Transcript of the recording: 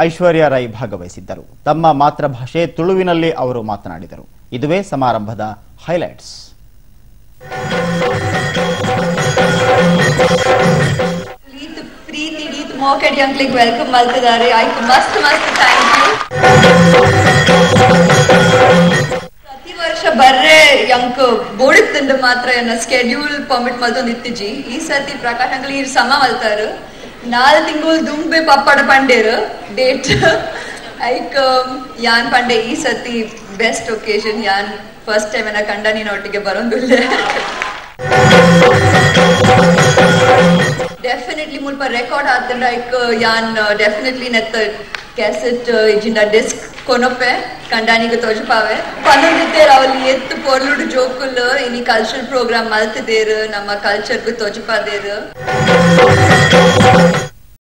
ಐಶ್ವರ್ಯ ರೈ ಭಾಗವಹಿಸಿದ್ದರು. ತಮ್ಮ ಮಾತೃಭಾಷೆ ತುಳುವಿನಲ್ಲಿ ಅವರು ಮಾತನಾಡಿದರು. ಇದುವೇ ಸಮಾರಂಭದ ಹೈಲೈಟ್ಸ್. ಮೋಕೆಡಿ ಅಂಕ್ಲಿಗೆ ವೆಲ್ಕಮ್ ಮಾಡ್ತಿದ್ದಾರೆ. ಆಯ್ತು ಮಸ್ತ್ ಥ್ಯಾಂಕ್ ಯು. ಪ್ರತಿ ವರ್ಷ ಬರ್ರೆ ಯಂಕ್ ಬೋಡಿತ್ತಂಡು ಮಾತ್ರ ಏನ ಸ್ಕೆಡ್ಯೂಲ್ ಪರ್ಮಿಟ್ ಮಲ್ತೊಂದು ಇತ್ತಿಜಿ. ಈ ಸರ್ತಿ ಪ್ರಕಾಶ್ ಅಂಕಲ್ ಈ ಸಮ ಮಲ್ತಾರು. 4 ತಿಂಗಳು ದುಂಬೆ ಪಪ್ಪಡ ಪಂಡೇರು ಡೇಟ್ ಐಕ್ ಯಾನ್ ಪಂಡೆ ಈ ಸರ್ತಿ ಬೆಸ್ಟ್ ಒಕೇಶನ್. ಯಾನ್ ಫಸ್ಟ್ ಟೈಮ್ ಏನ ಕಂಡ ನೀನು ಒಟ್ಟಿಗೆ ಬರೋದಿಲ್ಲ. ಡೆಫಿನೆಟ್ಲಿ ಮುಲ್ಪ ರೆಕಾರ್ಡ್ ಆತಂಡ ಐಕ್ ಯಾನ್ ಡೆಫಿನೆಟ್ಲಿ ನೆತ್ತ ಕ್ಯಾಸೆಟ್ ಇಜಿಂದ ಡಿಸ್ಕ್ ಕೊನೊಪ್ಪೆ ಕಂಡಾನಿಗೆ ತೋಜಪಾವೆ ಪನ್ನೊಂದಿದ್ದೇರು ಅವಲ್ಲಿ ಎತ್ತು ಪೊರ್ಲುಡು ಜೋಕುಲು ಇನಿ ಕಲ್ಚರಲ್ ಪ್ರೋಗ್ರಾಮ್ ಮಲ್ತಿದ್ದೇರು ನಮ್ಮ ಕಲ್ಚರ್ಗೂ ತೋಜಪಾದೇರು.